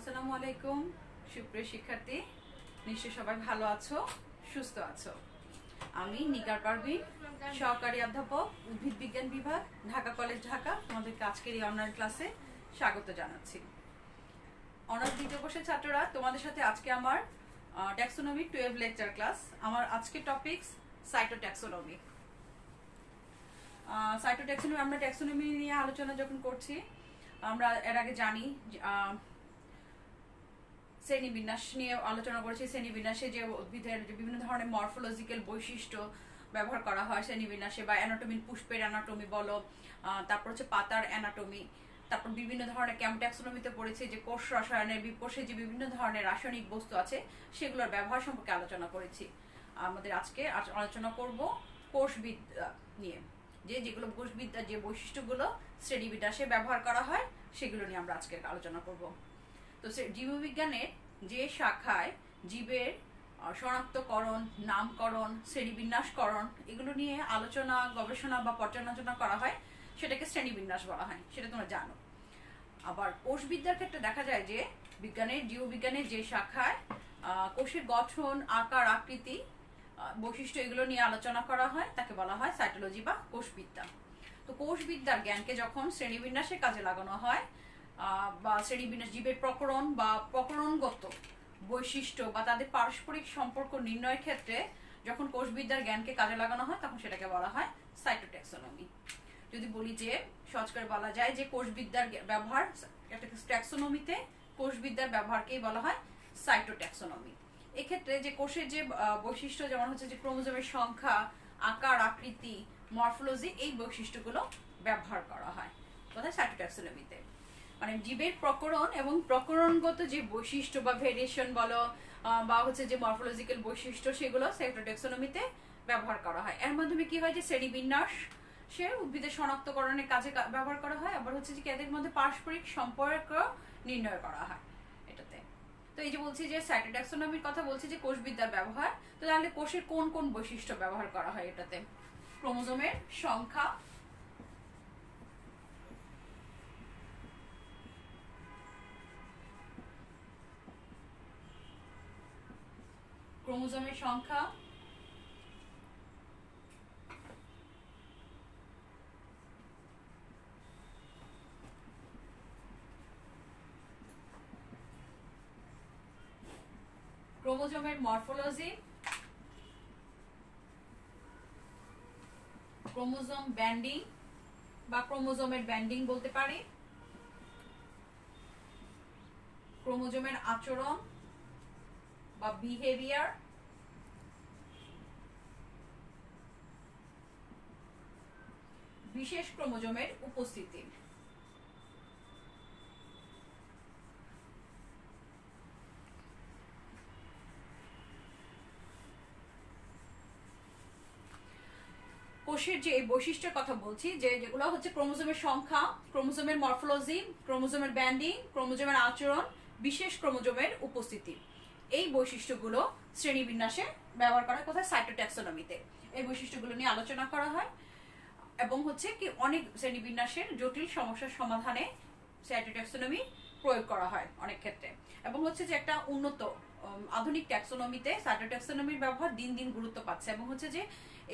আসসালামু আলাইকুম সুপ্রিয় শিক্ষার্থী, নিশ্চয়ই সবাই ভালো আছো, সুস্থ আছো। আমি নিগার পারভিন, সহকারী অধ্যাপক, উদ্ভিদ বিজ্ঞান বিভাগ, ঢাকা কলেজ, ঢাকা। তোমাদেরকে আজকের এই অনলাইন ক্লাসে স্বাগত জানাচ্ছি। অনার্স দ্বিতীয় বর্ষের ছাত্ররা, তোমাদের সাথে আজকে আমার ট্যাক্সোনমি 12 লেকচার ক্লাস। আমার আজকের টপিকস সাইটোট্যাক্সোনমি। সাইটোট্যাক্সোনমি, আমরা ট্যাক্সোনমি নিয়ে আলোচনা যখন করছি, আমরা এর আগে জানি শ্রেণীবিন্যাস নিয়ে আলোচনা করেছি। শ্রেণীবিন্যাসে যে উদ্ভিদের যে বিভিন্ন ধরনের মরফোলজিক্যাল বৈশিষ্ট্য ব্যবহার করা হয় শ্রেণীবিন্যাসে, বা অ্যানাটমি, পুষ্পের অ্যানাটমি বলো, তারপর হচ্ছে পাতার অ্যানাটমি, তারপর বিভিন্ন ধরনের ট্যাক্সোনমিতে পড়েছে যে কোষ রসায়নের, কোষে যে বিভিন্ন ধরনের রাসায়নিক বস্তু আছে সেগুলোর ব্যবহার সম্পর্কে আলোচনা করেছি। আমাদের আজকে আলোচনা করব কোষবিদ্যা নিয়ে, যেগুলো কোষবিদ্যার যে বৈশিষ্ট্যগুলো শ্রেণীবিন্যাসে ব্যবহার করা হয় সেগুলো নিয়ে আমরা আজকে আলোচনা করব। তো জীববিজ্ঞানের যে শাখায় জীবের শনাক্তকরণ, নামকরণ, শ্রেণীবিন্যাসকরণ এগুলো নিয়ে আলোচনা, গবেষণা বা পর্যালোচনা করা হয় সেটাকে শ্রেণীবিন্যাস বলা হয়, সেটা তোমরা জানো। আবার কোষবিদ্যার ক্ষেত্রে দেখা যায় যে জীববিজ্ঞানের যে শাখায় কোষের গঠন, আকার, আকৃতি, বৈশিষ্ট্য এগুলো নিয়ে আলোচনা করা হয় তাকে বলা হয় সাইটোলজি বা কোষবিদ্যা। তো কোষবিদ্যার জ্ঞানকে যখন শ্রেণীবিন্যাসের কাজে লাগানো হয় বা শ্রেণীবিন্যাস, জীবের প্রকরণ বা প্রকরণগত বৈশিষ্ট্য বা তাদের পারস্পরিক সম্পর্ক নির্ণয়ের ক্ষেত্রে যখন কোষবিদ্যার জ্ঞানকে কাজে লাগানো হয় তখন সেটাকে বলা হয় সাইটোট্যাক্সোনমি। যদি বলি যে সহজ করে বলা যায় যে কোষবিদ্যার ব্যবহার, একটা ট্যাক্সোনমিতে কোষবিদ্যার ব্যবহারকেই বলা হয় সাইটোট্যাক্সোনমি। এক্ষেত্রে যে কোষের যে বৈশিষ্ট্য, যেমন হচ্ছে যে ক্রোমোজোমের সংখ্যা, আকার, আকৃতি, মরফোলজি, এই বৈশিষ্ট্যগুলো ব্যবহার করা হয় কোথায়? সাইটোট্যাক্সোনমিতে। মানে জীবের প্রকরণ এবং প্রকরণগত যে বৈশিষ্ট্য বা ভেরিয়েশন বলো বা হচ্ছে যে মরফোলজিক্যাল বৈশিষ্ট্য, সেগুলো সাইটোট্যাক্সোনমিতে ব্যবহার করা হয়। এর মাধ্যমে কি হয় যে শ্রেণীবিন্যাস সে উদ্ভিদের শনাক্তকরণের কাজে ব্যবহার করা হয়, আবার হচ্ছে যে এদের মধ্যে পারস্পরিক সম্পর্ক নির্ণয় করা হয় এটাতে। তো এই যে বলছি যে সাইটোট্যাক্সোনমির কথা বলছি যে কোষবিদ্যার ব্যবহার, তো তাহলে কোষের কোন কোন বৈশিষ্ট্য ব্যবহার করা হয় এটাতে? ক্রোমোজোমের সংখ্যা, ক্রোমোজোমের সংখ্যা, ক্রোমোজোমের মরফোলজি, ক্রোমোজোম ব্যান্ডিং বা ক্রোমোজোমের ব্যান্ডিং বলতে পারি, ক্রোমোজোমের আচরণ বা বিহেভিয়ার, বিশেষ ক্রোমোজোমের উপস্থিতি। কোষের যে এই বৈশিষ্ট্যের কথা বলছি, যেগুলো হচ্ছে ক্রোমোজোমের সংখ্যা, ক্রোমোজোমের মরফোলজি, ক্রোমোজোমের ব্যান্ডিং, ক্রোমোজোমের আচরণ, বিশেষ ক্রোমোজোমের উপস্থিতি, এই বৈশিষ্ট্যগুলো শ্রেণীবিন্যাসে ব্যবহার করা হয় কোথায়? সাইটোট্যাক্সোনমিতে। এই বৈশিষ্ট্যগুলো নিয়ে আলোচনা করা হয় এবং হচ্ছে কি অনেক শ্রেণীবিন্যাসের জটিল সমস্যার সমাধানে সাইটোট্যাক্সোনমি প্রয়োগ করা হয় অনেক ক্ষেত্রে। এবং হচ্ছে যে একটা উন্নত আধুনিক ট্যাক্সোনমিতে সাইটোট্যাক্সোনমির ব্যবহার দিন দিন গুরুত্ব পাচ্ছে। এবং হচ্ছে যে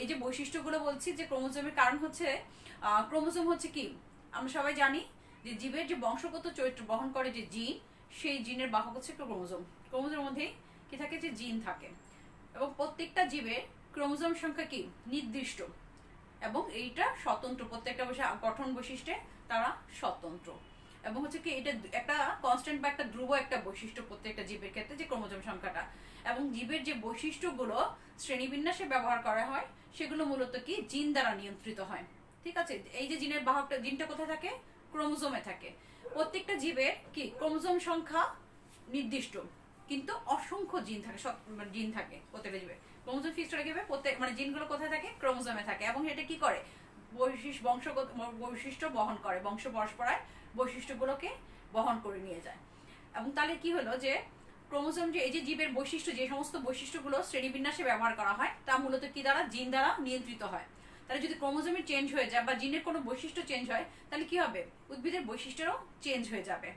এই যে বৈশিষ্ট্যগুলো বলছি যে ক্রোমোজোমের, কারণ হচ্ছে ক্রোমোজোম হচ্ছে কি, আমরা সবাই জানি যে জীবের যে বংশগত চরিত্র বহন করে যে জিন, সেই জিনের বাহক হচ্ছে ক্রোমোজোম। ক্রোমোজোমের মধ্যে কি থাকে? যে জিন থাকে। এবং প্রত্যেকটা জীবের ক্রোমোজোম সংখ্যা কি নির্দিষ্ট, এবং এইটা স্বতন্ত্র, প্রত্যেকটা গঠন বৈশিষ্ট্যে তারা স্বতন্ত্র। এবং হচ্ছে কি এটা একটা কনস্ট্যান্ট বা একটা ধ্রুব একটা বৈশিষ্ট্য প্রত্যেকটা জীবের ক্ষেত্রে, যে ক্রোমোজোম সংখ্যাটা। এবং জীবের যে বৈশিষ্ট্যগুলো শ্রেণীবিন্যাসে ব্যবহার করা হয় সেগুলো মূলত কি জিন দ্বারা নিয়ন্ত্রিত হয়। ঠিক আছে? এই যে জিনের বাহকটা, জিনটা কোথায় থাকে? ক্রোমোজোমে থাকে। প্রত্যেকটা জীবের কি ক্রোমোজোম সংখ্যা নির্দিষ্ট, কিন্তু অসংখ্য জিন থাকে, জিন থাকে প্রত্যেকটা জীবে। ক্রোমোজোম ফিক্সড রেখে প্রত্যেক মানে জিনগুলো কোথায় থাকে? ক্রোমোজোমে থাকে। এবং এটা কি করে? বংশগত বৈশিষ্ট্য বহন করে, বংশ পরস্পরায় বৈশিষ্ট্যগুলোকে বহন করে নিয়ে যায়। এবং তাহলে কি হলো যে ক্রোমোজোম, যে এই যে জীবের বৈশিষ্ট্য, যে সমস্ত বৈশিষ্ট্যগুলো শ্রেণীবিন্যাসে ব্যবহার করা হয় তা মূলত কি দ্বারা? জিন দ্বারা নিয়ন্ত্রিত হয়। তাহলে যদি ক্রোমোজোমের চেঞ্জ হয়ে যায় বা জিনের কোনো বৈশিষ্ট্য চেঞ্জ হয়, তাহলে কি হবে? উদ্ভিদের বৈশিষ্ট্যও চেঞ্জ হয়ে যাবে।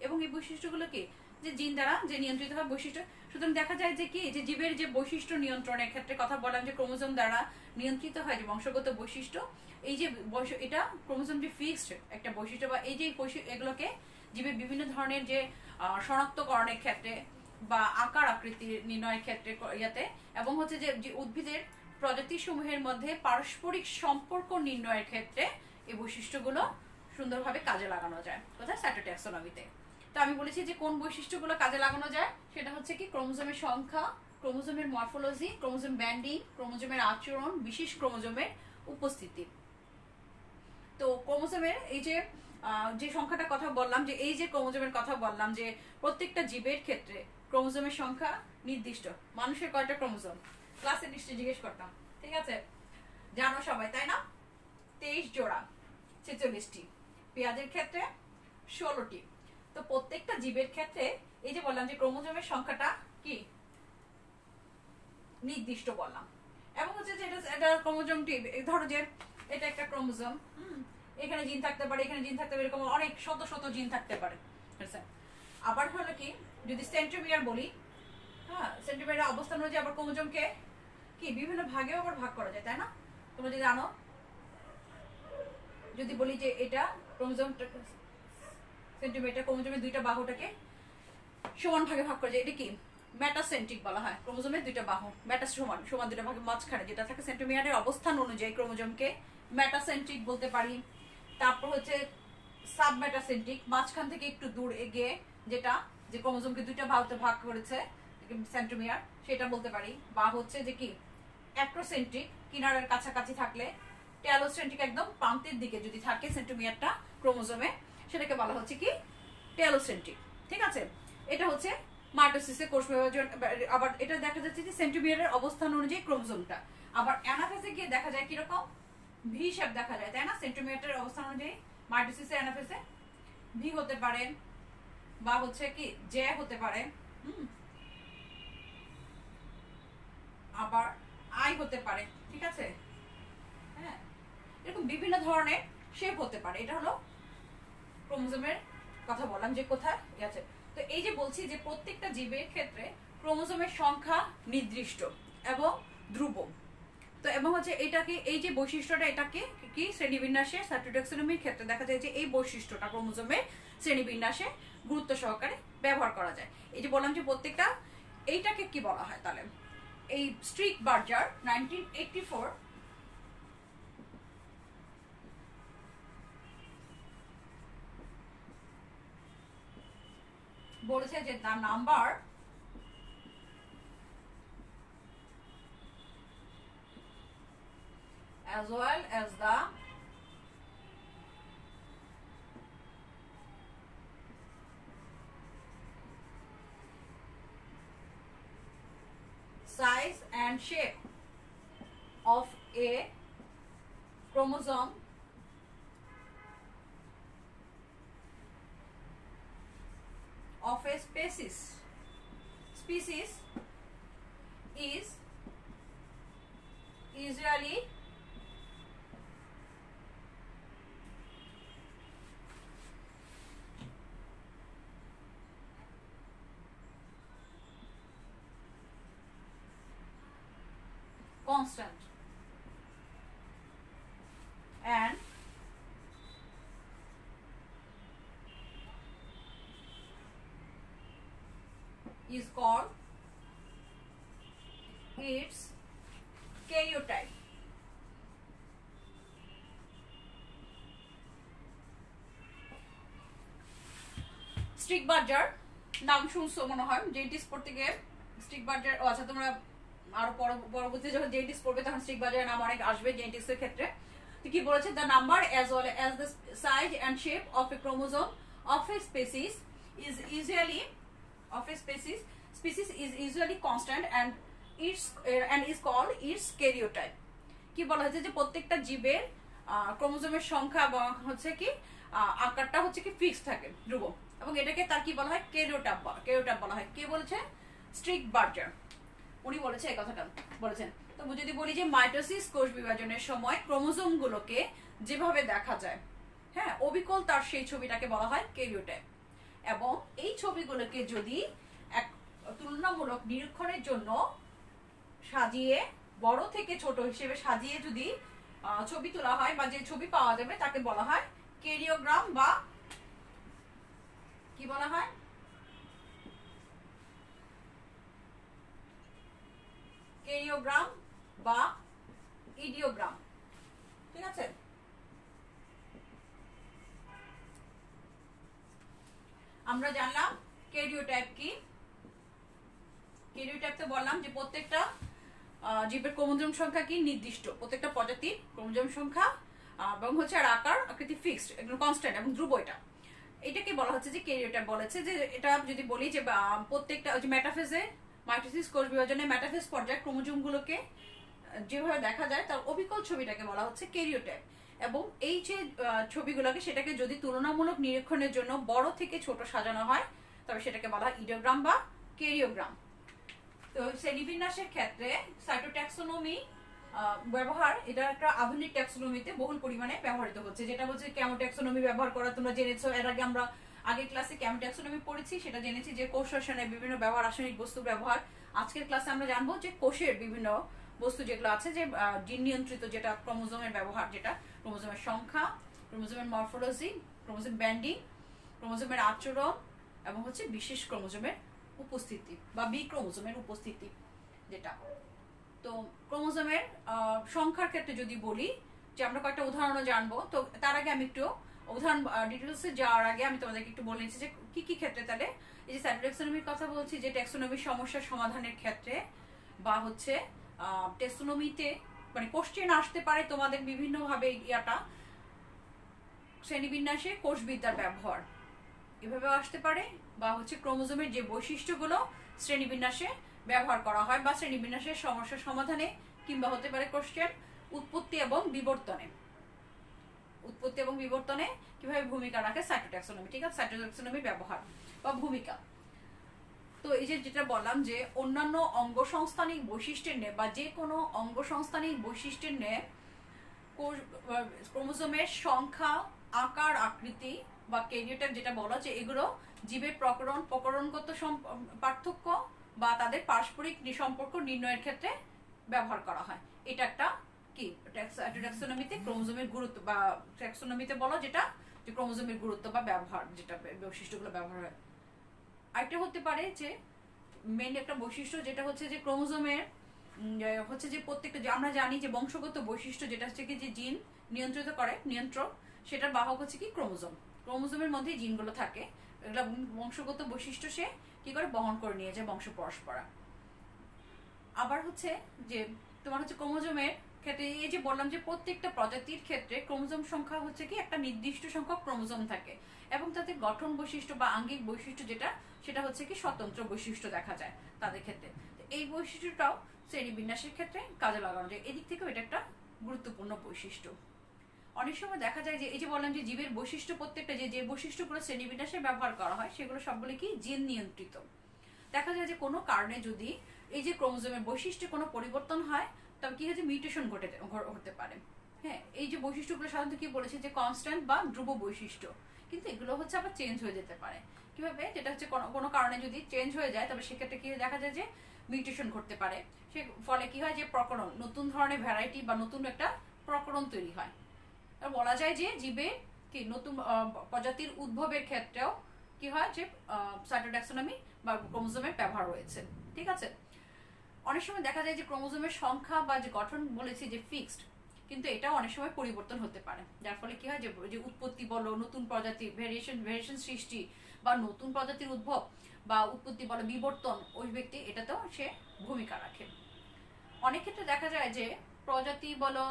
এবং এই বৈশিষ্ট্যগুলো কি যে জিন দ্বারা যে নিয়ন্ত্রিত হয় বৈশিষ্ট্য। সুতরাং দেখা যায় যে কি, যে জীবের যে বৈশিষ্ট্য নিয়ন্ত্রণের ক্ষেত্রে কথা বললাম যে ক্রোমোজোম দ্বারা নিয়ন্ত্রিত হয় যে বংশগত বৈশিষ্ট্য, এই যে এটা ক্রোমোজোম যে ফিক্সড একটা বৈশিষ্ট্য, বা এই যে এগুলোকে জীবের বিভিন্ন ধরনের যে শনাক্তকরণের ক্ষেত্রে বা আকার আকৃতি নির্ণয়ের ক্ষেত্রে ইয়াতে, এবং হচ্ছে যে উদ্ভিদের প্রজাতি সমূহের মধ্যে পারস্পরিক সম্পর্ক নির্ণয়ের ক্ষেত্রে এই বৈশিষ্ট্যগুলো সুন্দরভাবে কাজে লাগানো যায় কোথায়, সাইটোট্যাক্সোনমিতে। তো আমি বলেছি যে কোন বৈশিষ্ট্যগুলো কাজে লাগানো যায়, সেটা হচ্ছে কি ক্রোমোজোমের সংখ্যা, ক্রোমোজোমের মরফোলজি, ক্রোমোজোম ব্যান্ডিং, ক্রোমোজোমের আচরণ, বিশেষ ক্রোমোজোমের উপস্থিতি। তো ক্রোমোজোমের এই যে সংখ্যাটা কথা বললাম, যে এই যে ক্রোমোজোমের কথা বললাম, যে প্রত্যেকটা জীবের ক্ষেত্রে ক্রোমোজোমের সংখ্যা নির্দিষ্ট। মানুষের কয়টা ক্রোমোজোম ক্লাসে নিশ্চয়ই জিজ্ঞেস করতাম, ঠিক আছে, জানো সবাই তাই না? 23 জোড়া, 46টি। পেঁয়াজের ক্ষেত্রে 16টি। তো প্রত্যেকটা জীবের ক্ষেত্রে এই যে বললাম যে ক্রোমোজোমের সংখ্যাটা কি নির্দিষ্ট বললাম, এবং হচ্ছে যে এটা ক্রোমোজোমটি, ধরো যে এটা একটা ক্রোমোজোম, এখানে জিন থাকতে পারে, এখানে জিন থাকতে পারে, এরকম অনেক শত শত জিন থাকতে পারে। আবার হলো কি, যদি সেন্ট্রোমিয়ার বলি, হ্যাঁ, সেন্ট্রোমিয়ারের অবস্থান অনুযায়ী আবার ক্রোমোজোমকে কি বিভিন্ন ভাগেও আবার ভাগ করা যায়, তাই না? তোমরা যদি জানো, যদি বলি যে এটা ক্রোমোজোম সেন্টিমিটার, ক্রোমোজোমের দুইটা বাহুটাকে সমান ভাগে ভাগ করা যায়, এটা কি মেটাসেন্ট্রিক বলা হয়। ক্রোমোজোমের দুইটা বাহু মেটাস সমান সমান দুইটা ভাগে মাঝখানে যেটা থাকে সেন্টিমিটারের অবস্থান অনুযায়ী ক্রোমোজোমকে মেটাসেন্ট্রিক বলতে পারি। তারপর হচ্ছে সাবমেটাসেন্ট্রিক, মাঝখান থেকে একটু দূর এগিয়ে, যেটা যে ক্রোমোজোমকে দুইটা ভাগে ভাগ করেছে সেন্টিমিটার, সেটা বলতে পারি। বা হচ্ছে যে কি অ্যাক্রোসেন্ট্রিক, কিনারের কাছাকাছি থাকলে। টেলোসেন্ট্রিক, একদম প্রান্তের দিকে যদি থাকে সেন্টিমিটারটা ক্রোমোজোমে, সেটাকে বলা হচ্ছে কি টেলোসেন্ট্রিক, ঠিক আছে। এটা হচ্ছে মাইটোসিসে কোষ বিভাজন। আবার এটা দেখা যাচ্ছে যে সেন্টিমিটারের অবস্থান অনুযায়ী ক্রোমোজোমটা। আবার অ্যানাফেজে গিয়ে দেখা যায় কিরকম ভি শেপ দেখা যায়, তাই না? সেন্টিমিটারের অবস্থান অনুযায়ী মাইটোসিসে অ্যানাফেজে ভি হতে পারে, বা হচ্ছে কি জে হতে পারে, আবার আই হতে পারে, ঠিক আছে। হ্যাঁ, এরকম বিভিন্ন ধরনের শেপ হতে পারে। এটা হলো ক্রোমোজোমের কথা বললাম যে কোথায় আছে। তো এই যে বলছি যে প্রত্যেকটা জীবের ক্ষেত্রে ক্রোমোজোমের সংখ্যা নির্দিষ্ট এবং ধ্রুব। তো এবং হচ্ছে এটাকে, এই যে বৈশিষ্ট্যটা, এটাকে কি শ্রেণীবিন্যাসে সাইটোট্যাক্সোনমির ক্ষেত্রে দেখা যায় যে এই বৈশিষ্ট্যটা ক্রোমোজোমের শ্রেণীবিন্যাসে গুরুত্ব সহকারে ব্যবহার করা যায়। এই যে বললাম যে প্রত্যেকটা, এইটাকে কি বলা হয় তাহলে, এই স্ট্রিক বার্জার 1984 বলেছে যে the number as well as the size and shape of a chromosome of a species is usually constant and is called its karyotype. Strickberger নাম শুনছো মনে হয়, জেনেটিক্স পড়তে গিয়ে স্ট্রিক বার্জার। আচ্ছা, তোমরা আরো পরবর্তীতে যখন জেনেটিক্স পড়বে তখন স্ট্রিক বার্জারের নাম অনেক আসবে জেনেটিক্স এর ক্ষেত্রে। তো কি বলেছে, the number as well as the size and shape of a chromosome of a species is usually constant and is called its karyotype. কি বলা হয়েছে যে প্রত্যেকটা জীবের ক্রোমোজোমের সংখ্যা বা হচ্ছে কি আকারটা হচ্ছে কি ফিক্স থাকে, ধ্রুব, এবং এটাকে তার কি বলা হয়, ক্যারিওটাইপ বলা হয়। কে বলেছে? স্ট্রিক বার্জার, উনি বলেছে এই কথাটা বলেছেন। তো যদি বলি যে মাইটোসিস কোষ বিভাজনের সময় ক্রোমোজোম গুলোকে যেভাবে দেখা যায়, হ্যাঁ, অবিকল তার সেই ছবিটাকে বলা হয় ক্যারিওটাইপ। এবং এই ছবিগুলোকে যদি এক তুলনামূলক নিরীক্ষণের জন্য সাজিয়ে বড় থেকে ছোট হিসেবে সাজিয়ে যদি ছবি তোলা হয় বা যে ছবি পাওয়া যাবে তাকে বলা হয় কেরিওগ্রাম বা কি বলা হয় কেরিওগ্রাম বা ইডিওগ্রাম। ঠিক আছে, আমরা জানলাম ক্যারিওটাইপ কি। ক্যারিওটাইপ তো বললাম যে প্রত্যেকটা জীবের ক্রোমোজোম সংখ্যা কি নির্দিষ্ট, প্রত্যেকটা প্রজাতির ক্রোমোজোম সংখ্যা এবং হচ্ছে আর আকার আকৃতি ফিক্সড, একদম কনস্ট্যান্ট এবং ধ্রুব। এটাকে বলা হচ্ছে যে ক্যারিওটাইপ। বলেছে যে এটা যদি বলি যে প্রত্যেকটা যে মেটাফেজে মাইটোসিস কোষ বিভাজনে মেটাফেজ পর্যায়ে ক্রোমোজোম গুলোকে যেভাবে দেখা যায় তার অবিকল ছবিটাকে বলা হচ্ছে ক্যারিওটাইপ। এবং এই যে ছবিগুলোকে সেটাকে যদি তুলনামূলক নিরীক্ষণের জন্য বড় থেকে ছোট সাজানো হয় তবে সেটাকে বলা হয় ইডিওগ্রাম বা ক্যারিওগ্রাম। তো শ্রেণীবিন্যাসের ক্ষেত্রে সাইটোট্যাক্সোনমি ব্যবহার, এটা একটা আধুনিক ট্যাক্সোনমিতে বহুল পরিমাণে ব্যবহৃত হচ্ছে, যেটা হচ্ছে ক্যামোট্যাক্সোনমি ব্যবহার করা তোমরা জেনেছো। এর আগে আমরা আগের ক্লাসে ক্যামোট্যাক্সোনমি পড়েছি, সেটা জেনেছি যে কোষ রসায়নের বিভিন্ন ব্যবহার, রাসায়নিক বস্তু ব্যবহার। আজকের ক্লাসে আমরা জানবো যে কোষের বিভিন্ন বস্তু যেগুলো আছে, যে জিন নিয়ন্ত্রিত যেটা ক্রোমোজোমের ব্যবহার, যেটা ক্রোমোজোমের সংখ্যা, ক্রোমোজোমের মরফোলজি, ক্রোমোজোম ব্যান্ডিং, ক্রোমোজোমের আচরণ এবং হচ্ছে বিশেষ ক্রোমোজোমের উপস্থিতি বা বি ক্রোমোজোমের উপস্থিতি যেটা। তো ক্রোমোজোমের সংখ্যার ক্ষেত্রে যদি বলি যে আমরা কয়েকটা উদাহরণও জানবো, তো তার আগে আমি একটু উদাহরণ ডিটেলসে যাওয়ার আগে আমি তোমাদেরকে একটু বলে নিচ্ছি যে কি কি ক্ষেত্রে তাহলে এই যে সাইটোট্যাক্সোনমির কথা বলছি, যে ট্যাক্সোনমির সমস্যার সমাধানের ক্ষেত্রে বা হচ্ছে ট্যাক্সোনমিতে মানে কোশ্চেন আসতে পারে তোমাদের বিভিন্ন ভাবে ইয়াটা শ্রেণীবিন্যাসে কোষবিদ্যার ব্যবহার এভাবেও আসতে পারে, বা হচ্ছে ক্রোমোজোমের যে বৈশিষ্ট্যগুলো শ্রেণীবিন্যাসে ব্যবহার করা হয় বা শ্রেণীবিন্যাসের সমস্যার সমাধানে, কিংবা হতে পারে কোশ্চেন উৎপত্তি এবং বিবর্তনে। উৎপত্তি এবং বিবর্তনে কিভাবে ভূমিকা রাখে সাইটোট্যাক্সোনমি। ঠিক আছে, সাইটোট্যাক্সোনমির ব্যবহার বা ভূমিকা। তো এই যে যেটা বললাম যে অন্যান্য অঙ্গসংস্থানিক বৈশিষ্ট্যের ন্যায় বা যে কোনো অঙ্গসংস্থানিক বৈশিষ্ট্যের ন্যায় ক্রোমোজোমের সংখ্যা, আকার, আকৃতি বা ক্যারিওটাইপ যেটা বলা, যে এগুলো জীবের প্রকরণগত পার্থক্য বা তাদের পারস্পরিক সম্পর্ক নির্ণয়ের ক্ষেত্রে ব্যবহার করা হয়। এটা একটা কি ট্যাক্সোনমিতে ক্রোমোজোমের গুরুত্ব বা ট্যাক্সোনমিতে বলো যেটা যে ক্রোমোজোমের গুরুত্ব বা ব্যবহার, যেটা বৈশিষ্ট্যগুলো ব্যবহার হয়। আরেকটা হতে পারে যে মেইন একটা বৈশিষ্ট্য যেটা হচ্ছে যে ক্রোমোজোমের হচ্ছে যে প্রত্যেকটা, যে আমরা জানি যে বংশগত বৈশিষ্ট্য যেটা হচ্ছে কি যে জিন নিয়ন্ত্রিত করে, নিয়ন্ত্রক, সেটার বাহক হচ্ছে কি ক্রোমোজোম। ক্রোমোজোমের মধ্যে জিনগুলো থাকে, এগুলো বংশগত বৈশিষ্ট্য সে কি করে বহন করে নিয়ে যায় বংশ পরস্পরা। আবার হচ্ছে যে তোমার হচ্ছে ক্রোমোজোমের ক্ষেত্রে এই যে বললাম যে প্রত্যেকটা প্রজাতির ক্ষেত্রে ক্রোমোজোম সংখ্যা হচ্ছে কি একটা নির্দিষ্ট সংখ্যক ক্রোমোজোম থাকে এবং তাদের গঠন বৈশিষ্ট্য বা আঙ্গিক বৈশিষ্ট্য যেটা সেটা হচ্ছে কি স্বতন্ত্র বৈশিষ্ট্য দেখা যায় তাদের ক্ষেত্রে। এই বৈশিষ্ট্যটাও শ্রেণীবিন্যাসের ক্ষেত্রে কাজে লাগানো যায়, এদিক থেকেও এটা একটা গুরুত্বপূর্ণ বৈশিষ্ট্য। অনেক সময় দেখা যায় যে এই যে বললাম যে জীবের বৈশিষ্ট্য প্রত্যেকটা যে বৈশিষ্ট্যগুলো শ্রেণীবিন্যাসে ব্যবহার করা হয় সেগুলো সবগুলো কি জিন নিয়ন্ত্রিত। দেখা যায় যে কোনো কারণে যদি এই যে ক্রোমোজোমের বৈশিষ্ট্যে কোনো পরিবর্তন হয় তবে কি হচ্ছে মিউটেশন ঘটতে পারে। হ্যাঁ, এই যে বৈশিষ্ট্যগুলো সাধারণত কি বলেছে যে কনস্ট্যান্ট বা ধ্রুব বৈশিষ্ট্য, কিন্তু এগুলো হচ্ছে আবার চেঞ্জ হয়ে যেতে পারে। কিভাবে? যেটা হচ্ছে কোনো কারণে যদি চেঞ্জ হয়ে যায় তবে সেক্ষেত্রে কি দেখা যায় যে মিউটেশন ঘটতে পারে। সে ফলে কি হয় যে প্রকরণ, নতুন ধরনের ভ্যারাইটি বা নতুন একটা প্রকরণ তৈরি হয়। বলা যায় যে জীবে কি নতুন প্রজাতির উদ্ভবের ক্ষেত্রেও কি হয় যে সাইটোট্যাক্সোনমি বা ক্রোমোজোমের ব্যবহার রয়েছে। ঠিক আছে, অনেক সময় দেখা যায় যে ক্রোমোজোমের সংখ্যা বা যে গঠন বলেছি যে ফিক্সড, কিন্তু এটাও অনেক সময় পরিবর্তন হতে পারে, যার ফলে কি হয় যে উৎপত্তি বলো, নতুন প্রজাতির ভেরিয়েশন সৃষ্টি বা নতুন প্রজাতির উদ্ভব বা উৎপত্তি বলো, বিবর্তন, ওই ব্যক্তি এটাতেও সে ভূমিকা রাখে। অনেক ক্ষেত্রে দেখা যায় যে প্রজাতি বলো,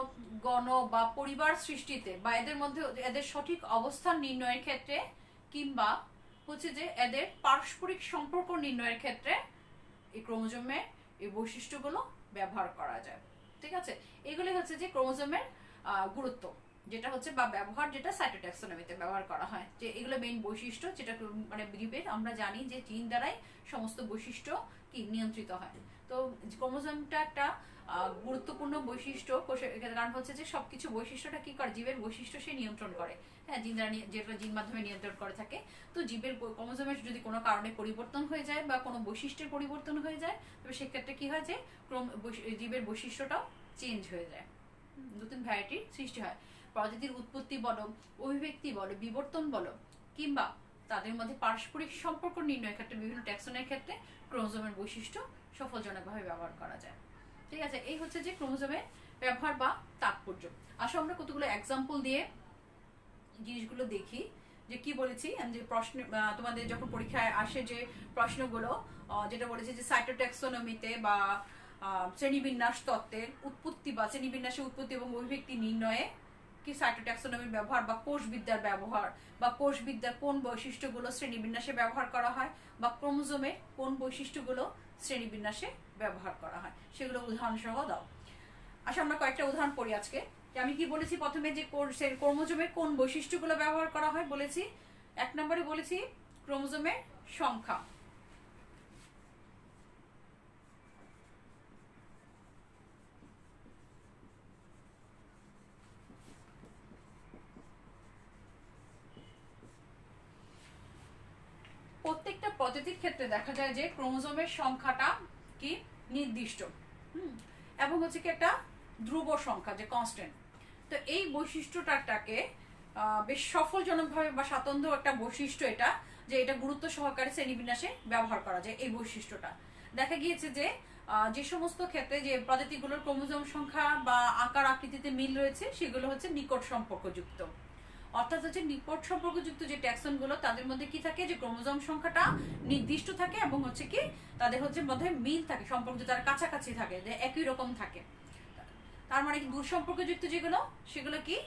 গণ বা পরিবার সৃষ্টিতে বা এদের মধ্যে এদের সঠিক অবস্থান নির্ণয়ের ক্ষেত্রে কিংবা হচ্ছে যে এদের পারস্পরিক সম্পর্ক নির্ণয়ের ক্ষেত্রে এই ক্রোমোজোমের এই বৈশিষ্ট্যগুলো ব্যবহার করা যায়। ঠিক আছে, এগুলি হচ্ছে যে ক্রোমোজোমের গুরুত্ব যেটা হচ্ছে বা ব্যবহার, যেটা সাইটোট্যাক্সোনমিতে ব্যবহার করা হয়। যে এগুলো মেইন বৈশিষ্ট্য যেটা মানে জীবের আমরা জানি যে জিন দ্বারাই সমস্ত বৈশিষ্ট্য কি নিয়ন্ত্রিত হয়। তো ক্রোমোজোমটা একটা গুরুত্বপূর্ণ বৈশিষ্ট্য, কারণ হচ্ছে যে সবকিছু বৈশিষ্ট্যটা কি করে, জীবের বৈশিষ্ট্য সে নিয়ন্ত্রণ করে। হ্যাঁ, যেটা জিন মাধ্যমে নিয়ন্ত্রণ করে থাকে। তো জীবের ক্রোমোজোমের যদি কোনো কারণে পরিবর্তন হয়ে যায় বা কোনো বৈশিষ্ট্যের পরিবর্তন হয়ে যায়, তবে সেক্ষেত্রে কি হয় যে জীবের বৈশিষ্ট্যটাও চেঞ্জ হয়ে যায়, নতুন ভ্যারাইটির সৃষ্টি হয়। প্রজাতির উৎপত্তি বলো, অভিব্যক্তি বলো, বিবর্তন বলো, কিংবা তাদের মধ্যে পারস্পরিক সম্পর্ক নির্ণয়ের ক্ষেত্রে বিভিন্ন ট্যাক্সনের ক্ষেত্রে ক্রোমোজোমের বৈশিষ্ট্য সফলজনকভাবে ব্যবহার করা যায়। ঠিক আছে, এই হচ্ছে যে ক্রোমোজোমের ব্যবহার বা তাৎপর্য। আসো আমরা কতগুলো এক্সাম্পল দিয়ে জিনিসগুলো দেখি যে কি বলেছি। যে প্রশ্ন তোমাদের যখন পরীক্ষায় আসে যে প্রশ্নগুলো, যেটা বলেছে যে সাইটোট্যাক্সোনমিতে বা শ্রেণীবিন্যাস তত্ত্বের উৎপত্তি বা শ্রেণীবিন্যাসের উৎপত্তি এবং অভিব্যক্তি নির্ণয়ে কি সাইটোট্যাক্সোনমির ব্যবহার বা কোষবিদ্যার ব্যবহার, বা কোষবিদ্যার কোন বৈশিষ্ট্যগুলো শ্রেণীবিন্যাসে ব্যবহার করা হয়, বা ক্রোমোজোমের কোন বৈশিষ্ট্যগুলো শ্রেণীবিন্যাসে ব্যবহার করা হয়, সেগুলো উদাহরণ সহ দাও। আচ্ছা, আমরা কয়েকটা উদাহরণ পড়ি আজকে। আমি কি বলেছি প্রথমে, যে ক্রোমোজোমের কোন বৈশিষ্ট্যগুলো ব্যবহার করা হয় বলেছি। 1 নম্বরে বলেছি ক্রোমোজোমের সংখ্যা। প্রত্যেকটা প্রজাতির ক্ষেত্রে দেখা যায় যে ক্রোমোজোমের সংখ্যাটা কি নির্দিষ্ট, এবং হচ্ছে কি একটা ধ্রুব সংখ্যা, যে কনস্ট্যান্ট। তো এই বৈশিষ্ট্যটাকে বেশ সফলজনকভাবে বা স্বাতন্ত্র্য একটা বৈশিষ্ট্য এটা, যে এটা গুরুত্ব সহকারে শ্রেণীবিন্যাসে ব্যবহার করা যায়। এই বৈশিষ্ট্যটা দেখা গিয়েছে যে যে সমস্ত ক্ষেত্রে যে প্রজাতিগুলোর ক্রোমোজোম সংখ্যা বা আকার আকৃতিতে মিল রয়েছে, সেগুলো হচ্ছে নিকট সম্পর্কযুক্ত। অর্থাৎ হচ্ছে নিকট সম্পর্কযুক্ত যে ট্যাক্সনগুলো, তাদের মধ্যে কি থাকে, যে ক্রোমোজোম সংখ্যাটা নির্দিষ্ট থাকে এবং হচ্ছে কি তাদের হচ্ছে মধ্যে মিল থাকে, সম্পর্ক তারা কাছাকাছি থাকে, যে একই রকম থাকে। তার মানে কি দূর সম্পর্কযুক্ত যেগুলো, সেগুলো কি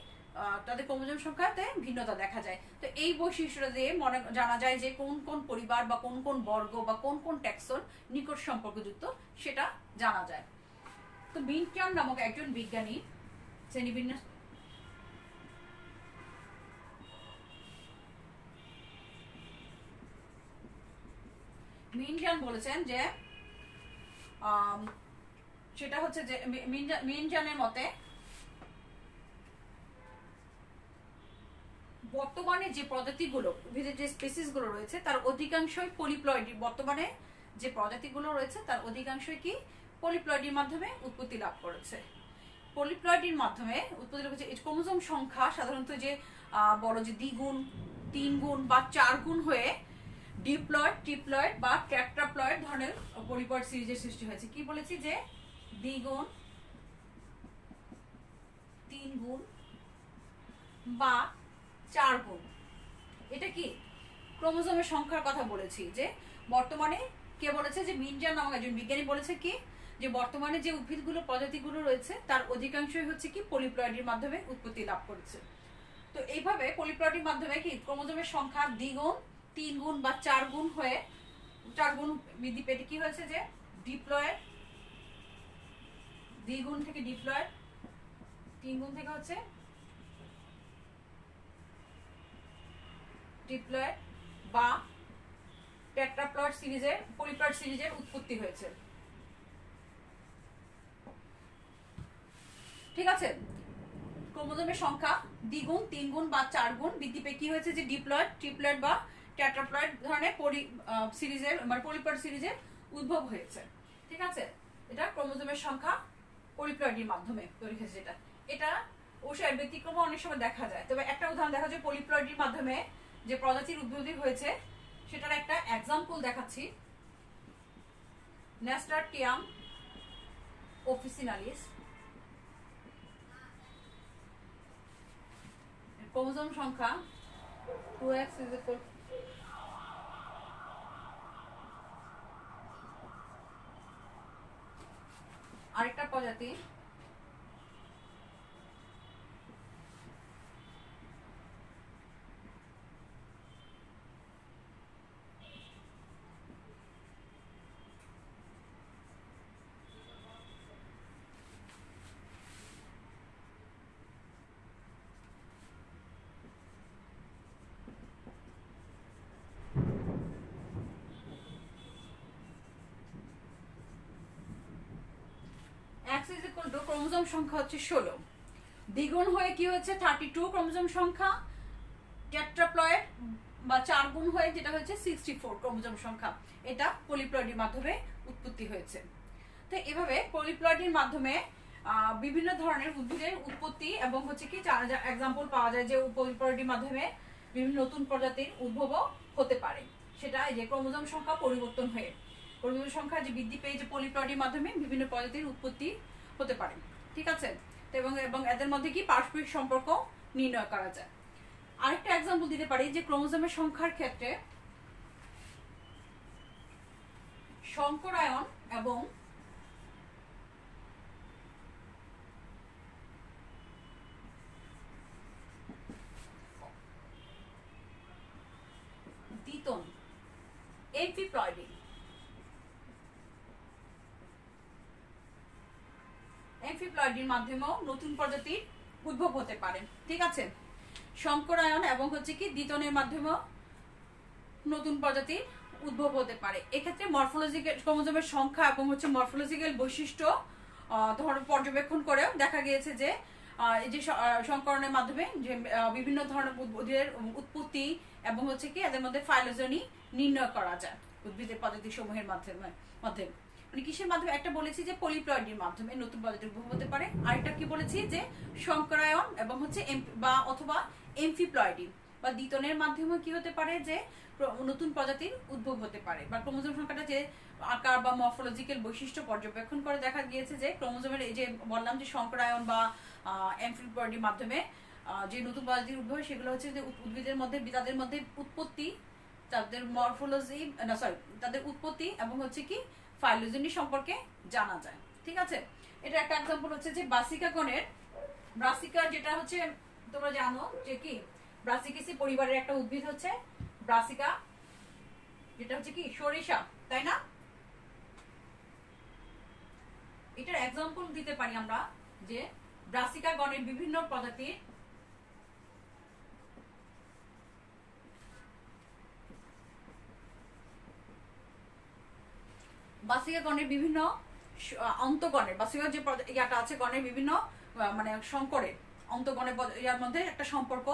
তাদের ক্রোমোজোম সংখ্যাতে ভিন্নতা দেখা যায়। তো এই বৈশিষ্ট্যটা দিয়ে জানা যায় যে কোন কোন পরিবার বা কোন কোন বর্গ বা কোন কোন ট্যাক্সন নিকট সম্পর্কযুক্ত, সেটা জানা যায়। তো মিনচান নামক একজন বিজ্ঞানী শ্রেণীবিন্যাস মিনচান বলেছেন যে সেটা হচ্ছে যে মিনচানের মতে বর্তমানে যে প্রজাতিগুলো, যে স্পেসিসগুলো রয়েছে, তার অধিকাংশই পলিপ্লয়েডি। বর্তমানে যে প্রজাতিগুলো রয়েছে তার অধিকাংশই কি পলিপ্লয়েডির মাধ্যমে উৎপত্তি লাভ করেছে। পলিপ্লয়েডির মাধ্যমে উৎপত্তি লাভ করেছে। ক্রোমোজোম সংখ্যা সাধারণত যে বড় যে দ্বিগুণ, 3 গুণ বা 4 গুণ হয়ে ডিপ্লয়েড, ট্রিপ্লয়েড বা টেট্রাপ্লয়েড ধরনের পলিপ্লয়েড সিরিজের সৃষ্টি হয়েছে। কি বলেছি, যে দ্বিগুণ, 3 গুণ বা 4 গুণ। এটা কি ক্রোমোজোমের সংখ্যার কথা বলেছি। যে বর্তমানে কে বলেছে, যে মিনচান নামক একজন বিজ্ঞানী বলেছে কি, যে বর্তমানে যে উদ্ভিদগুলো প্রজাতিগুলো রয়েছে তার অধিকাংশই হচ্ছে কি পলিপ্লয়েডের মাধ্যমে উৎপত্তি লাভ করেছে। তো এইভাবে পলিপ্লয়েডের মাধ্যমে কি ক্রোমোজোমের সংখ্যা দ্বিগুণ, 3 গুণ বা 4 গুণ হয়ে 4 গুণ বৃদ্ধি পেতে কি হয়েছে, যে ডিপ্লয়েড, দ্বিগুণ থেকে ডিপ্লয়েড, 3 গুণ থেকে হচ্ছে ট্রিপ্লয়েড বা টেট্রাপ্লয়েড সিরিজের, পলিপ্লয়েড সিরিজের উৎপত্তি হয়েছে। ঠিক আছে, ক্রোমোজোমের সংখ্যা দ্বিগুণ, 3 গুণ বা 4 গুণ বৃদ্ধি পেয়ে কি হয়েছে, যে ডিপ্লয়েড, ট্রিপ্লয়েড বা টেট্রাপ্লয়েড ধরনের সিরিজের, মানে পলিপ্লয়েড সিরিজের উদ্ভব হয়েছে। ঠিক আছে, এটা ক্রোমোজোমের সংখ্যা পলিপ্লয়েডের মাধ্যমে তৈরি হয়েছে। এটা অবশ্যই ব্যতিক্রম অনেক সময় দেখা যায়। তবে একটা উদাহরণ দেখা যায় পলিপ্লয়েডের মাধ্যমে যে প্রজাতির উদ্ভূতি হয়েছে, সেটার একটা এক্সাম্পল দেখাচ্ছি। ন্যাস্টারটিয়াম অফিসিনালিস, ক্রোমোজোম সংখ্যা 2x আরেকটা প্রজাতি ইজ ইকুয়াল টু ক্রোমোজোম সংখ্যা হচ্ছে 16, দ্বিগুণ হয়ে কি হচ্ছে 32 ক্রোমোজোম সংখ্যা, টেট্রাপ্লয়েড বা 4 গুণ হয়ে যেটা হচ্ছে 64 ক্রোমোজোম সংখ্যা। এটা পলিপ্লয়েডের মাধ্যমে উৎপত্তি হয়েছে। তো এভাবে পলিপ্লয়েডের মাধ্যমে বিভিন্ন ধরনের উদ্ভিদের উৎপত্তি এবং হচ্ছে কি এক্সাম্পল পাওয়া যায় যে পলিপ্লয়েডের মাধ্যমে বিভিন্ন নতুন প্রজাতির উদ্ভবও হতে পারে। সেটা এই যে ক্রোমোজোম সংখ্যা পরিবর্তন হয়ে, ক্রোমোজোম সংখ্যা যে বৃদ্ধি পেয়ে যে পলিপ্লয়েডের মাধ্যমে বিভিন্ন প্রজাতির উৎপত্তি হতে পারে। ঠিক আছে, এবং এদের মধ্যে কি পারস্পরিক সম্পর্ক নির্ণয় করা যায়। আরেকটা এক্সাম্পল দিতে পারি যে ক্রোমোজোমের সংখ্যার ক্ষেত্রে সংকরায়ন এবং দ্বিতন এমফিপ্লয়েডি, এমফিপ্লয়েডির মাধ্যমেও নতুন প্রজাতির উদ্ভব হতে পারে। ঠিক আছে, সংকরায়ন এবং হচ্ছে কি দ্বিতনের মাধ্যমেও নতুন প্রজাতির উদ্ভব হতে পারে। এক্ষেত্রে মরফোলজিক্যাল ক্রোমোজোমের সংখ্যা এবং হচ্ছে মরফোলজিক্যাল বৈশিষ্ট্য পর্যবেক্ষণ করেও দেখা গিয়েছে যে এই যে সংকরণের মাধ্যমে যে বিভিন্ন ধরনের উদ্ভিদের উৎপত্তি এবং হচ্ছে কি এদের মধ্যে ফাইলোজেনি নির্ণয় করা যায় উদ্ভিদের প্রজাতি সমূহের মাধ্যমে। মানে কিসের মাধ্যমে? একটা বলেছি যে পলিপ্লয়েডের মাধ্যমে নতুন প্রজাতির উদ্ভব হতে পারে, আরেকটা কি বলেছি যে সংকরায়ন এবং হচ্ছে বা অথবা এমফিপ্লয়েডি বা দ্বিতনের মাধ্যমে কি হতে পারে যে নতুন প্রজাতির উদ্ভব হতে পারে। বা ক্রোমোজোম সংখ্যাটা যে আকার বা মরফোলজিক্যাল বৈশিষ্ট্য পর্যবেক্ষণ করে দেখা গিয়েছে যে ক্রোমোজোমের এই যে বললাম যে সংকরায়ন বা এমফিপ্লয়েডির মাধ্যমে যে নতুন প্রজাতির উদ্ভব সেগুলো হচ্ছে যে উদ্ভিদের মধ্যে তাদের মধ্যে উৎপত্তি, তাদের মরফোলজি তাদের উৎপত্তি এবং হচ্ছে কি ফাইলোজেনি সম্পর্কে জানা যায়। ঠিক আছে, এটা একটা এক্সাম্পল হচ্ছে যে ব্রাসিকা যেটা হচ্ছে তোমরা জানো যে কি ব্রাসিকেসি পরিবারের একটা উদ্ভিদ হচ্ছে ব্রাসিকা, যেটা হচ্ছে কি সরিষা, তাই না? এটার এক্সাম্পল দিতে পারি আমরা যে ব্রাসিকা গণের বিভিন্ন প্রজাতির বাসিকা গণের বিভিন্ন অন্তগণের বাসিকা যে ইয়াটা আছে গণের বিভিন্ন মানে সংকরের অন্তগণের ইয়ার মধ্যে একটা সম্পর্ক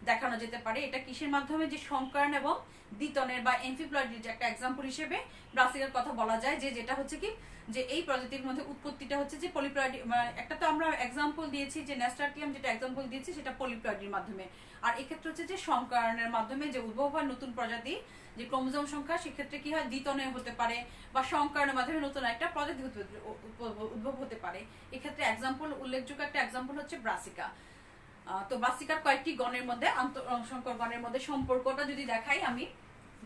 দেখানো যেতে পারে। এটা কিসের মাধ্যমে? যে সংকরণ এবং দ্বিতনের বা এমফিপ্লয়েডের যে একটা এক্সাম্পল হিসেবে ব্রাসিকার কথা বলা যায়, যে যেটা হচ্ছে কি যে এই প্রজাতির মধ্যে উৎপত্তিটা হচ্ছে যে পলিপ্লয়েড। একটা তো আমরা এক্সাম্পল দিয়েছি যে ন্যাস্টারটিয়াম, যেটা এক্সাম্পল দিয়েছি সেটা পলিপ্লয়েডের মাধ্যমে। আর এক্ষেত্রে হচ্ছে যে সংকরণের মাধ্যমে যে উদ্ভব হয় নতুন প্রজাতি, যে ক্রোমোজোম সংখ্যা সেক্ষেত্রে কি হয় দ্বিতনে হতে পারে বা সংকরণের মাধ্যমে নতুন একটা প্রজাতি উদ্ভব হতে পারে। এক্ষেত্রে এক্সাম্পল উল্লেখযোগ্য একটা এক্সাম্পল হচ্ছে ব্রাসিকা। তো ব্রাসিকার কয়েকটি গণের মধ্যে সংকর গণের মধ্যে সম্পর্কটা যদি দেখাই আমি,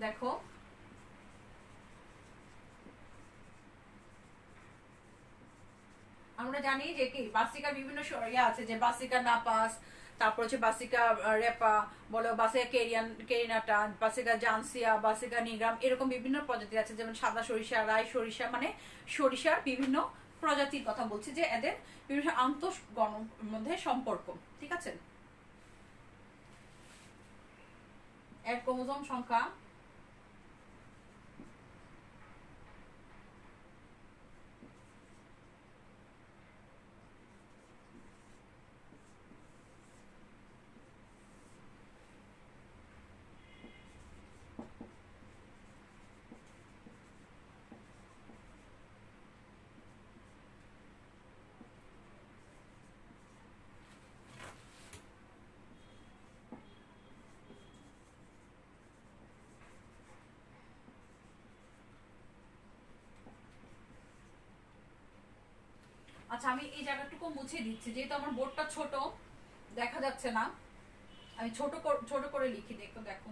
দেখো আমরা জানি যে কি ব্রাসিকার বিভিন্ন ইয়া আছে, যে ব্রাসিকা নাপাস, তারপর হচ্ছে বাসিকা রেপা বলো, বাসিকা কেরিনাটা, বাসিকা জানসিয়া, বাসিকা নিগ্রাম, এরকম বিভিন্ন প্রজাতি আছে। যেমন সাদা সরিষা, রাই সরিষা, মানে সরিষার বিভিন্ন প্রজাতির কথা বলছি, যে এদের বিভিন্ন আন্তঃগণের মধ্যে সম্পর্ক। ঠিক আছে, এর ক্রোমোজোম সংখ্যা আচ্ছা আমি এই জায়গাটুকু মুছে দিচ্ছি, যেহেতু আমার বোর্ডটা ছোট দেখা যাচ্ছে না, আমি ছোট করে লিখি। দেখো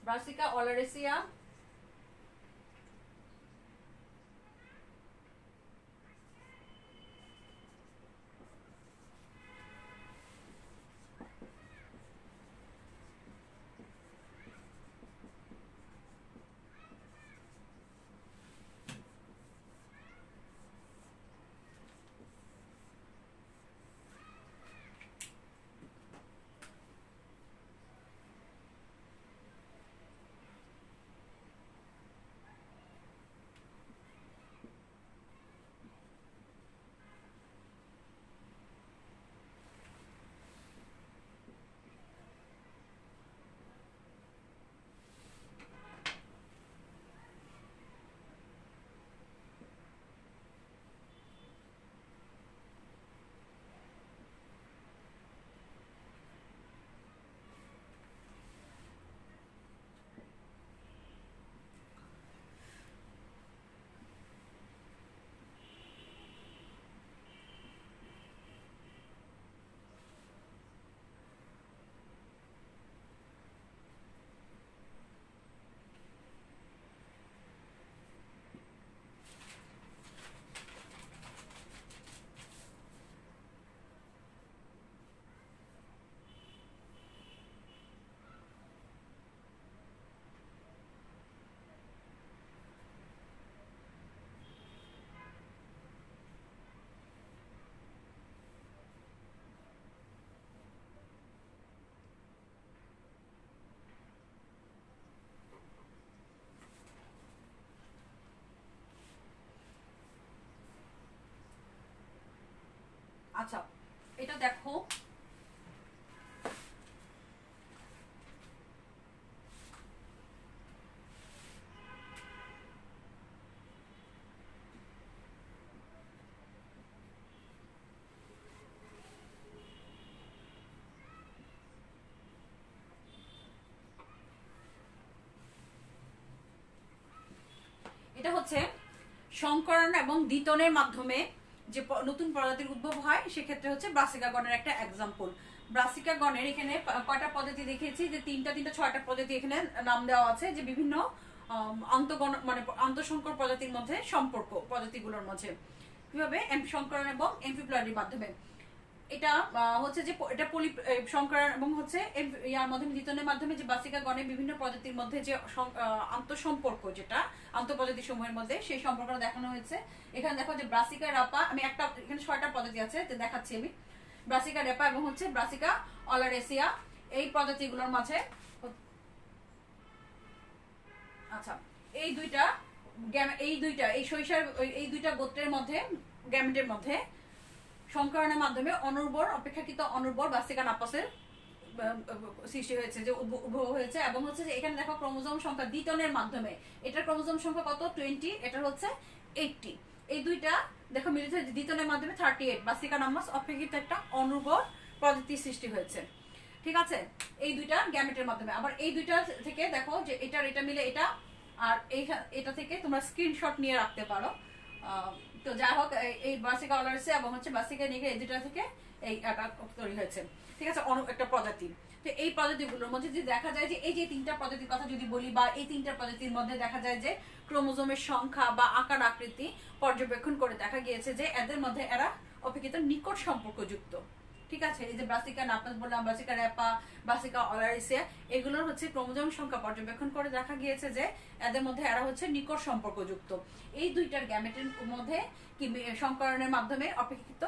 ব্রাসিকা ওলারেসিয়া, আচ্ছা, এটা দেখো, এটা হচ্ছে সংকরণ এবং দ্বিতনের মাধ্যমে যে নতুন প্রজাতির উদ্ভব হয়, সেক্ষেত্রে হচ্ছে ব্রাসিকা গণের একটা এক্সাম্পল। ব্রাসিকা গণের এখানে কয়টা পদ্ধতি দেখিয়েছি, যে তিনটা 6টা পদ্ধতি এখানে নাম দেওয়া আছে, যে বিভিন্ন আন্তঃগণ মানে আন্তঃসংকর প্রজাতির মধ্যে সম্পর্ক, প্রজাতিগুলোর মধ্যে কিভাবে সংকরণ এবং এমফিপ্লয়েডির মাধ্যমে। এটা হচ্ছে যে এটা সংকরণ এবং হচ্ছে ইয়ার মাধ্যমে দ্বিতনের মাধ্যমে যে ব্রাসিকা গণের বিভিন্ন প্রজাতির মধ্যে যে আন্তঃসম্পর্ক, যেটা আন্তঃপ্রজাতি সমূহের মধ্যে, সেই সম্পর্কটা দেখানো হয়েছে। এখানে দেখো যে ব্রাসিকা রেপা, আমি একটা এখানে 6টা পদ্ধতি আছে দেখাচ্ছি আমি। ব্রাসিকা রেপা এবং হচ্ছে ব্রাসিকা অলারেসিয়া, এই প্রজাতিগুলোর মাঝে আচ্ছা এই দুইটা এই দুইটা গোত্রের মধ্যে, গ্যামেটের মধ্যে সংকরণের মাধ্যমে অপেক্ষাকৃত অনুর্বর ব্রাসিকা নাপাসের সৃষ্টি হয়েছে, যে উদ্ভব হয়েছে। এবং হচ্ছে যে এখানে দেখো ক্রোমোজোম সংখ্যা দ্বিতনের মাধ্যমে, এটার ক্রোমোজোম সংখ্যা কত 20, এটার হচ্ছে 80। এই দুইটা দেখো মিলিত দ্বিতনের মাধ্যমে 38 ব্রাসিকা নাপাস অপেক্ষিত একটা অনুর্বর প্রজাতির সৃষ্টি হয়েছে। ঠিক আছে, এই দুইটা গ্যামেটের মাধ্যমে। আবার এই দুইটা থেকে দেখো যে এটা মিলে এটা, আর এটা থেকে তোমরা স্ক্রিনশট নিয়ে রাখতে পারো। তো যাই হোক, এই ব্রাসিকা অলারেসিয়া এবং হচ্ছে ব্রাসিকা নিগ্রা, এই দুইটা থেকে এই তৈরি হয়েছে। ঠিক আছে, একটা প্রজাতি। তো এই প্রজাতিগুলোর মধ্যে যদি দেখা যায় যে এই যে 3টা প্রজাতির কথা যদি বলি, বা এই 3টা প্রজাতির মধ্যে দেখা যায় যে ক্রোমোজোমের সংখ্যা বা আকার আকৃতি পর্যবেক্ষণ করে দেখা গিয়েছে যে এদের মধ্যে এরা অপেক্ষিত নিকট সম্পর্কযুক্ত। ঠিক আছে, এই যে ব্রাসিকা নাপাস বললাম, ব্রাসিকা রেপা, ব্রাসিকা অলারেসিয়া, এগুলোর হচ্ছে ক্রোমোজোম সংখ্যা পর্যবেক্ষণ করে দেখা গিয়েছে যে এদের মধ্যে এরা হচ্ছে নিকট সম্পর্কযুক্ত। এই দুইটার গ্যামেটের মধ্যে কি সংকরণের মাধ্যমে অপেক্ষিত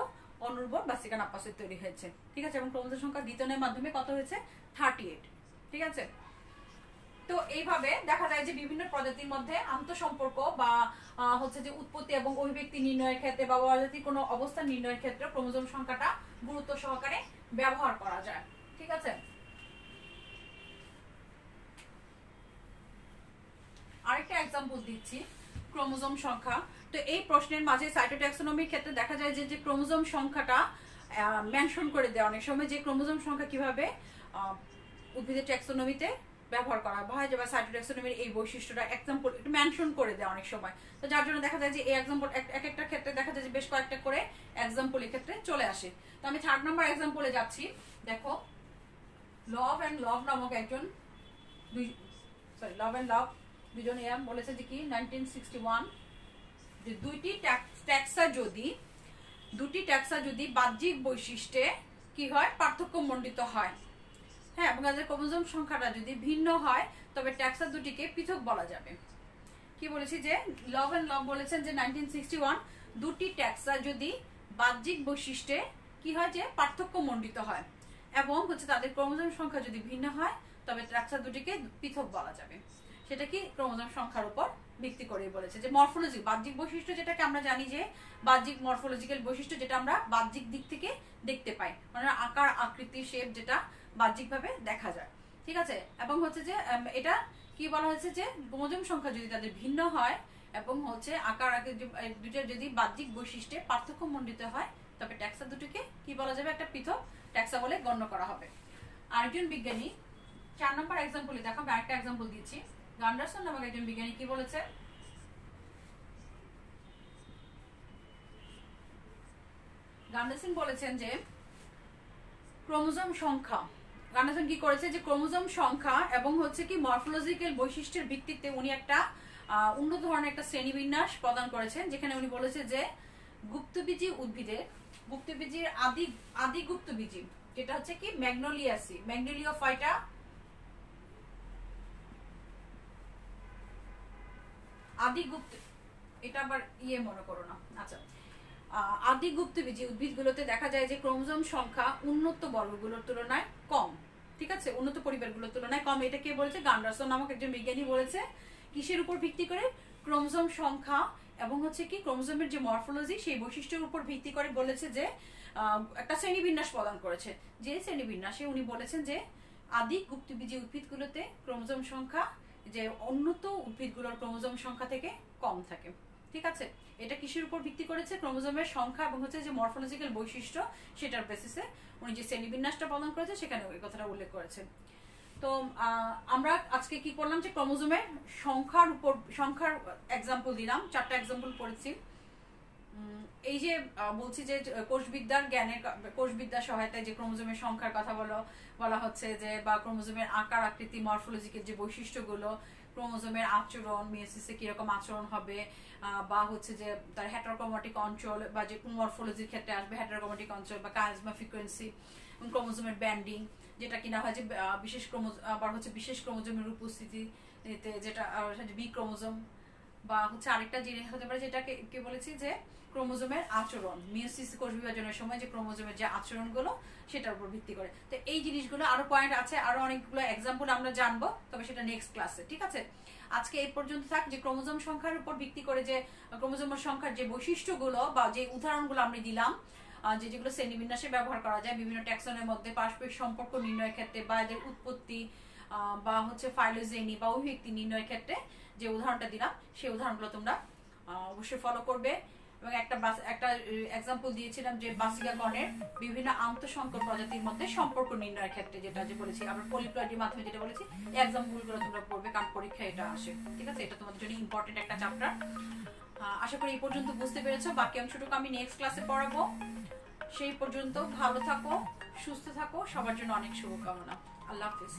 অনুর্বর ব্রাসিকা নাপাসের তৈরি হয়েছে। ঠিক আছে, এবং ক্রোমোজোম সংখ্যা দ্বিতনের মাধ্যমে কত হয়েছে 38। ঠিক আছে, তো এইভাবে দেখা যায় যে বিভিন্ন প্রজাতির মধ্যে আন্তঃসম্পর্ক বা হচ্ছে যে উৎপত্তি এবং অভিব্যক্তি নির্ণয়ের ক্ষেত্রে বা প্রজাতির কোনো অবস্থা নির্ণয়ের ক্ষেত্রে ক্রোমোজোম সংখ্যাটা গুরুত্ব সহকারে ব্যবহার করা যায়। ঠিক আছে, আরেকটা এক্সাম্পল দিচ্ছি, ক্রোমোজোম সংখ্যা। তো এই প্রশ্নের মাঝে সাইটোট্যাক্সোনমির ক্ষেত্রে দেখা যায় যে ক্রোমোজোম সংখ্যাটা মেনশন করে দেয় অনেক সময়, যে ক্রোমোজোম সংখ্যা কিভাবে উদ্ভিদের ট্যাক্সোনমিতে ব্যবহার করা হয়, বা সাইটোট্যাক্সোনমির এই বৈশিষ্ট্যটা এক্সাম্পল একটু মেনশন করে দেয় অনেক সময়। তো যার জন্য দেখা যায় যে এই এক্সাম্পল এক একটা ক্ষেত্রে দেখা যায় যে বেশ কয়েকটা করে এক্সাম্পল এই ক্ষেত্রে চলে আসে। তো আমি 3 নম্বর এক্সাম্পলে যাচ্ছি। দেখো, লভ অ্যান্ড লভ নামক একজন, লভ অ্যান্ড লভ দুজন এরম বলেছে যে কি 1961, যে দুটি ট্যাক্সা যদি বাহ্যিক বৈশিষ্ট্যে কি হয় পার্থক্য মণ্ডিত হয়, হ্যাঁ, এবং তাদের ক্রোমোজোম সংখ্যাটা যদি ভিন্ন হয়, তবে ট্যাক্সা দুটিকে পৃথক বলা যাবে। কি বলেছি, যে লভ এন্ড লভ বলেছেন যে 1961 দুটি ট্যাক্সা যদি বাহ্যিক বৈশিষ্ট্যে কি হয় যে পার্থক্য মণ্ডিত হয়, এবং হচ্ছে তাদের ক্রোমোজোম সংখ্যা যদি ভিন্ন হয়, তবে ট্যাক্সা দুটিকে পৃথক বলা যাবে। সেটা কি ক্রোমোজোম সংখ্যার উপর ভিত্তি করে বলেছে। যে মরফোলজি বাহ্যিক বৈশিষ্ট্য, যেটাকে আমরা জানি যে বাহ্যিক মরফোলজিক্যাল বৈশিষ্ট্য, যেটা আমরা বাহ্যিক দিক থেকে দেখতে পাই, মানে আকার আকৃতি শেপ, যেটা বাহ্যিকভাবে দেখা যায়। ঠিক আছে, এবং হচ্ছে যে এটা কি বলা হয়েছে, যে ক্রোমোজোম সংখ্যা যদি তাদের ভিন্ন হয় এবং হচ্ছে আকার দুইটার যদি বাহ্যিক বৈশিষ্ট্যে পার্থক্য মণ্ডিত হয়, তবে ট্যাক্সা দুটিকে কি বলা যাবে, একটা পৃথক ট্যাক্সা বলে গণ্য করা হবে। আরেকজন বিজ্ঞানী 4 নম্বর এক্সাম্পলে দেখো, আমি আরেকটা এক্সাম্পল দিচ্ছি। গান্ডারসন নামক একজন বিজ্ঞানী কি বলেছে, গান্ডারসন বলেছেন যে ক্রোমোজোম সংখ্যা, গান্ডারসন কি করেছে, যে ক্রোমোজোম সংখ্যা এবং হচ্ছে কি মরফোলজিক্যাল বৈশিষ্ট্যের ভিত্তিতে উনি একটা উন্নত ধরনের একটা শ্রেণীবিন্যাস প্রদান করেছেন, যেখানে উনি বলেছে যে গুপ্তবীজী উদ্ভিদের, গুপ্তবীজির আদি গুপ্তবীজী, যেটা হচ্ছে কি ম্যাগনোলিয়াসি, ম্যাগনোলিওফাইটা, আদি গুপ্ত, এটা আবার মনে করো না, আচ্ছা, আদি গুপ্তবীজী উদ্ভিদগুলোতে দেখা যায় যে ক্রোমোজোম সংখ্যা উন্নত বর্গগুলোর তুলনায় কম। ঠিক আছে, উন্নত পরিবারগুলোর তুলনায় কম। এটা কে বলেছে, গান্ডারসন নামক একজন বিজ্ঞানী বলেছে। কিসের উপর ভিত্তি করে, ক্রোমোজোম সংখ্যা এবং হচ্ছে কি ক্রোমোজোমের যে মরফোলজি সেই বৈশিষ্ট্যের উপর ভিত্তি করে বলেছে যে একটা শ্রেণীবিন্যাস প্রদান করেছে, যে শ্রেণীবিন্যাসে উনি বলেছেন যে আদি গুপ্তবীজী উদ্ভিদগুলোতে ক্রোমোজোম সংখ্যা যে উন্নত উদ্ভিদগুলোর ক্রোমোজোম সংখ্যা থেকে কম থাকে। ঠিক আছে, এটা কিসের উপর ভিত্তি করেছে? ক্রোমোজোমের সংখ্যা এবং হচ্ছে যে মরফোলজিক্যাল বৈশিষ্ট্য সেটার বেসিসে উনি যে শ্রেণীবিন্যাসটা প্রদান করেছে সেখানে ওই কথাটা উল্লেখ করেছে। তো আমরা আজকে কি করলাম যে ক্রোমোজোমের সংখ্যার এক্সাম্পল দিলাম, 4টা এক্সাম্পল পড়েছি। এই যে বলছি যে কোষবিদ্যার সহায়তায় যে ক্রোমোজোমের সংখ্যার কথা বলা হচ্ছে যে, বা ক্রোমোজোমের আকার আকৃতি মরফোলজিক্যাল যে বৈশিষ্ট্যগুলো, ক্রোমোজোমের আচরণ, মিয়োসিসে কিরকম আচরণ হবে, বা হচ্ছে যে তার হেটারোক্রোমাটিক অঞ্চল বা যে মরফোলজির ক্ষেত্রে আসবে হেটারোক্রোমাটিক অঞ্চল বা কাইজমা ফ্রিকোয়েন্সি, ক্রোমোজোমের ব্যান্ডিং যেটা কিনা হয় যে আবার হচ্ছে বিশেষ ক্রোমোজোমের উপস্থিতিতে যেটা বি ক্রোমোজোম, বা হচ্ছে আরেকটা জিনিস হতে পারে যেটাকে কে বলেছি যে ক্রোমোজোমের আচরণ, মিয়োসিস কোষ বিভাজনের সময় যে ক্রোমোজোমের যে আচরণগুলো সেটার উপর ভিত্তি করে। তো এই জিনিসগুলো আরো পয়েন্ট আছে, আরো অনেকগুলো এক্সাম্পল আমরা জানবো, তবে সেটা নেক্সট ক্লাসে। ঠিক আছে, আজকে এই পর্যন্ত থাক। যে ক্রোমোজোম সংখ্যার উপর ভিত্তি করে যে ক্রোমোজোমের সংখ্যার যে বৈশিষ্ট্যগুলো বা যে উদাহরণগুলো আমরা দিলাম, যেগুলো শ্রেণীবিন্যাসে ব্যবহার করা যায় বিভিন্ন ট্যাক্সনের মধ্যে পারস্পরিক সম্পর্ক নির্ণয়ের ক্ষেত্রে, বা এদের উৎপত্তি বা হচ্ছে ফাইলোজেনি বা অভিব্যক্তি নির্ণয়ের ক্ষেত্রে যে উদাহরণটা দিলাম সেই উদাহরণগুলো তোমরা অবশ্যই ফলো করবে। এবং একটা এক্সাম্পল দিয়েছিলাম যে বাসিকাগণের বিভিন্ন আন্তঃসংকর প্রজাতির মধ্যে সম্পর্ক নির্ণয়ের ক্ষেত্রে যেটা যে বলেছি আমরা পলিপ্লয়েডের মাধ্যমে যেটা বলেছি, এই এক্সাম্পলগুলো তোমরা পড়বে কারণ পরীক্ষায় এটা আসে। ঠিক আছে, এটা তোমাদের জন্য ইম্পর্টেন্ট একটা চ্যাপ্টার। আশা করি এই পর্যন্ত বুঝতে পেরেছো। বাকি অংশটুকু আমি নেক্সট ক্লাসে পড়াবো। সেই পর্যন্ত ভালো থাকো, সুস্থ থাকো, সবার জন্য অনেক শুভকামনা। আল্লাহ হাফিজ।